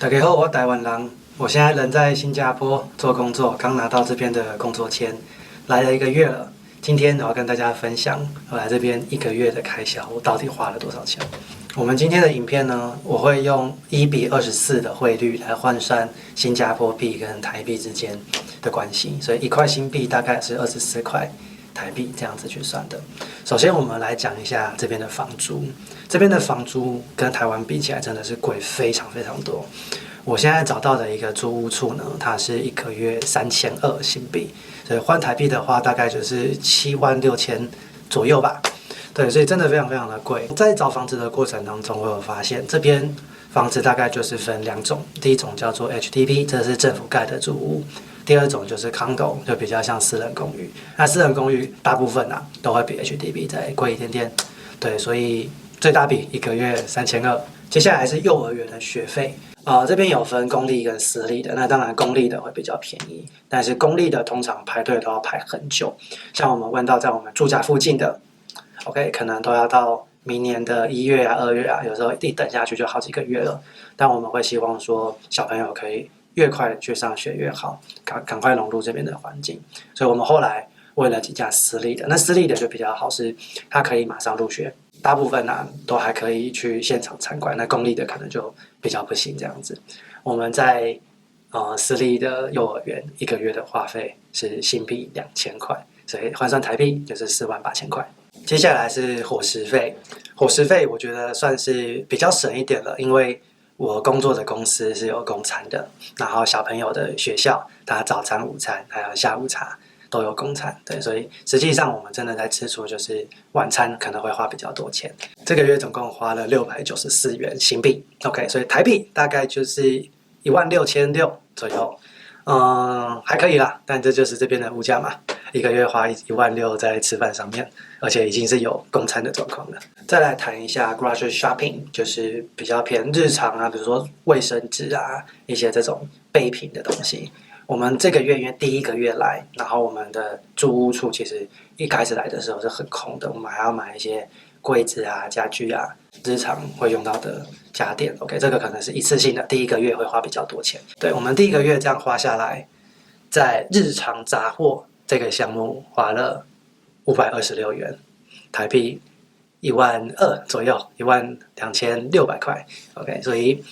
大家好，我台湾人，我现在人在新加坡做工作，刚拿到这边的工作签，来了1个月了。今天我要跟大家分享我来这边1个月的开销，我到底花了多少钱。我们今天的影片呢，我会用1:24的汇率来换算新加坡币跟台币之间的关系，所以1块新币大概是24块台币这样子去算的。首先，我们来讲一下这边的房租。这边的房租跟台湾比起来，真的是贵非常非常多。我现在找到的一个租屋处呢，它是1个月3200新币，所以换台币的话，大概就是76000左右吧。对，所以真的非常非常的贵。在找房子的过程当中，我有发现这边房子大概就是分2种，第一种叫做 HDB， 这是政府盖的住屋。第二种就是 condo， 就比较像私人公寓。那私人公寓大部分都会比 HDB 再贵一点点。对，所以最大笔1个月3200。接下来是幼儿园的学费，这边有分公立跟私立的。那当然公立的会比较便宜，但是公立的通常排队都要排很久。像我们问到在我们住家附近的 ，OK， 可能都要到明年的1月啊、2月啊，有时候一等下去就好几个月了。但我们会希望说小朋友可以越快去上学越好，赶快融入这边的环境。所以我们后来为了几家私立的，那私立的就比较好，是它可以马上入学，大部分都还可以去现场参观。那公立的可能就比较不行这样子。我们在私立的幼儿园1个月的花费是新币2000块，所以换算台币就是48000块。接下来是伙食费，伙食费我觉得算是比较省一点了，因为我工作的公司是有供餐的，然后小朋友的学校，他早餐、午餐还有下午茶都有供餐，对，所以实际上我们真的在吃出就是晚餐可能会花比较多钱。这个月总共花了694元新币 ，OK， 所以台币大概就是16600左右，还可以啦，但这就是这边的物价嘛。1个月花16000在吃饭上面，而且已经是有供餐的状况了。再来谈一下 grocery shopping， 就是比较偏日常啊，比如说卫生纸啊，一些这种备品的东西。我们这个月因为第1个月来，然后我们的住屋处其实一开始来的时候是很空的，我们还要买一些柜子啊、家具啊，日常会用到的家电。OK， 这个可能是一次性的，第1个月会花比较多钱。对，我们第1个月这样花下来，在日常杂货这个项目花了526元，台币12000左右，12600块。OK， 所以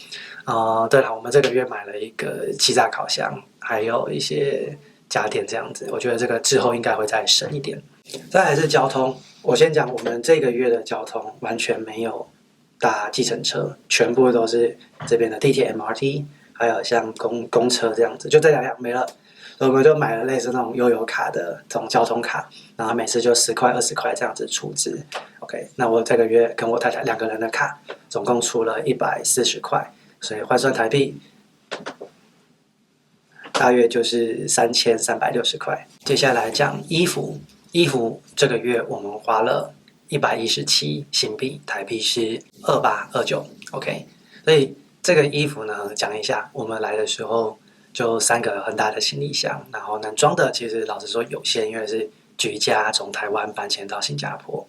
对了，我们这个月买了一个气炸烤箱，还有一些家电这样子。我觉得这个之后应该会再省一点。再来是交通，我先讲我们这个月的交通完全没有搭计程车，全部都是这边的地铁 MRT， 还有像公车这样子，就这2样没了。所以我们就买了类似那种悠游卡的这种交通卡，然后每次就10块、20块这样子出资。OK， 那我这个月跟我太太2个人的卡，总共出了140块，所以换算台币大约就是3360块。接下来讲衣服，衣服这个月我们花了117新币，台币是2829。OK， 所以这个衣服呢，讲一下，我们来的时候就3个很大的行李箱，然后能装的其实老实说有限，因为是举家从台湾搬迁到新加坡。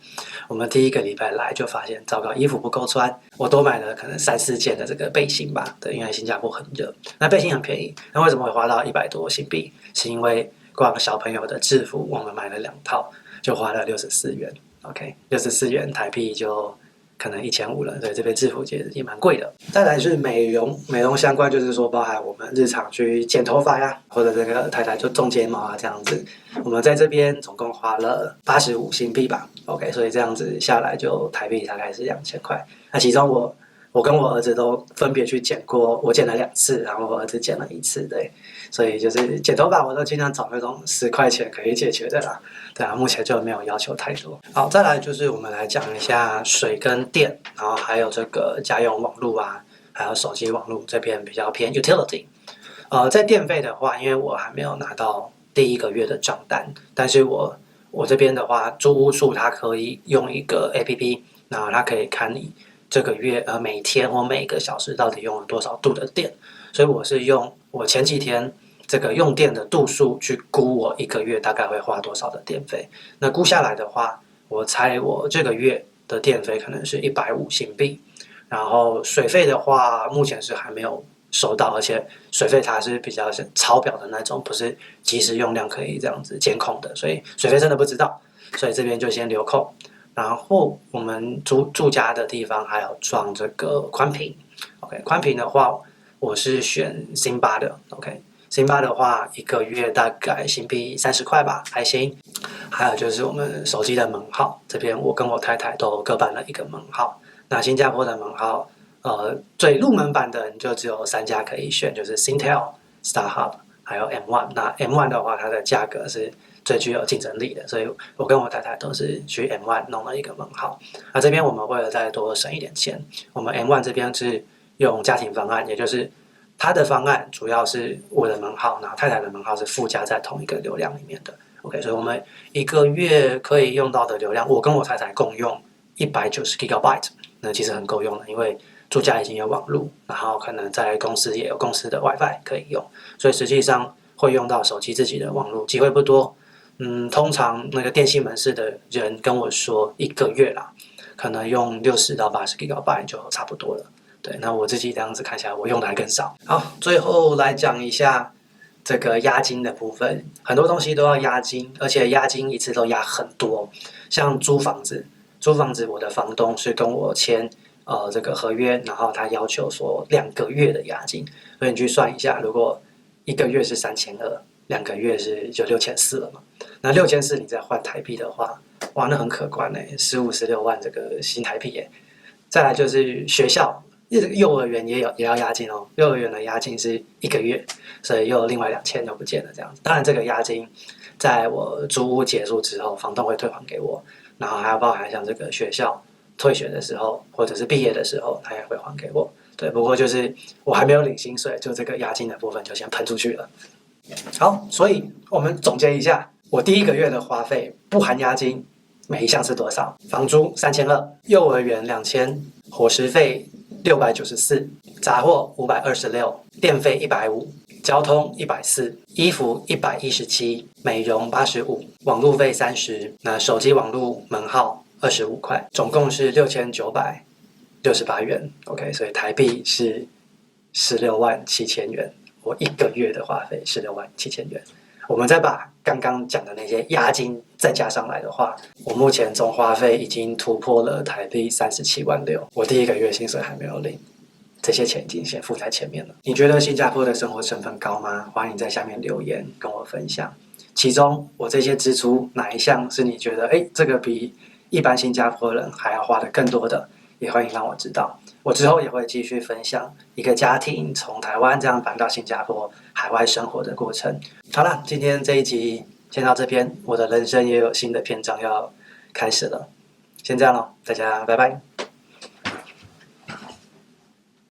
我们第1个礼拜来就发现，糟糕，衣服不够穿，我多买了可能3-4件的这个背心吧。对，因为新加坡很热，那背心很便宜。那为什么会花到100多新币？是因为光小朋友的制服，我们买了2套，就花了64元。OK， 64元台币就可能1500了，对，这边制服其实也蛮贵的。再来是美容，美容相关就是说包含我们日常去剪头发呀，或者这个太太就种睫毛啊这样子。我们在这边总共花了85新币吧 ，OK， 所以这样子下来就台币大概是2000块。那其中我跟我儿子都分别去剪过，我剪了2次，然后我儿子剪了1次，对，所以就是剪头发我都尽量找那种10块钱可以解决的啦，对啊，目前就没有要求太多。好，再来就是我们来讲一下水跟电，然后还有这个家用网络啊，还有手机网络这边比较偏 utility。在电费的话，因为我还没有拿到第1个月的账单，但是我这边的话，租屋处它可以用一个 APP， 然后它可以看你这个月每天或每个小时到底用了多少度的电，所以我是用我前几天这个用电的度数去估我1个月大概会花多少的电费。那估下来的话，我猜我这个月的电费可能是150新币，然后水费的话目前是还没有收到，而且水费它是比较是超表的那种，不是即时用量可以这样子监控的，所以水费真的不知道，所以这边就先留扣。然后我们住家的地方还有装这个宽屏 ，OK， 宽屏的话我是选辛巴的 ，OK， 辛巴的话一个月大概新币30块吧，还行。还有就是我们手机的门号，这边我跟我太太都各办了一个门号。那新加坡的门号，最入门版的就只有3家可以选，就是 Singtel、StarHub 还有 M1。那 M1 的话，它的价格是最具有竞争力的，所以我跟我太太都是去 M1 弄了一个门号。那这边我们为了再多省一点钱，我们 M1 这边是用家庭方案，也就是它的方案主要是我的门号，然后太太的门号是附加在同一个流量里面的。OK， 所以我们一个月可以用到的流量，我跟我太太共用190 GB， 那其实很够用了，因为住家已经有网路，然后可能在公司也有公司的 WiFi 可以用，所以实际上会用到手机自己的网路机会不多。通常那个电信门市的人跟我说，一个月啦，可能用60到80 GB 就差不多了。对，那我自己这样子看下来，我用的还更少。好，最后来讲一下这个押金的部分，很多东西都要押金，而且押金一次都押很多。像租房子，我的房东是跟我签这个合约，然后他要求说2个月的押金，所以你去算一下，如果1个月是3200，2个月就6400了嘛。那6400你再换台币的话，哇，那很可观嘞，15、16万这个新台币耶。再来就是学校。幼儿园也要押金哦，幼儿园的押金是1个月，所以又另外2000就不见了这样子。当然，这个押金在我租屋结束之后，房东会退还给我，然后还要包含像这个学校退学的时候，或者是毕业的时候，他也会还给我。对，不过就是我还没有领薪水，就这个押金的部分就先喷出去了。好，所以我们总结一下，我第1个月的花费不含押金，每一项是多少？房租3200，幼儿园2000，伙食费694，杂货526，电费150，交通140，衣服117，美容85，网路费30，那手机网路门号25块，总共是6968元。OK， 所以台币是167000元，我1个月的花费167000元。我们再把刚刚讲的那些押金再加上来的话，我目前总花费已经突破了台币37万6，我第1个月薪水还没有领，这些钱已经先付在前面了。你觉得新加坡的生活成本高吗？欢迎在下面留言跟我分享。其中我这些支出哪一项是你觉得这个比一般新加坡人还要花的更多的，也欢迎让我知道。我之后也会继续分享一个家庭从台湾这样搬到新加坡海外生活的过程。好了，今天这一集先到这边，我的人生也有新的篇章要开始了。先这样咯，大家拜拜。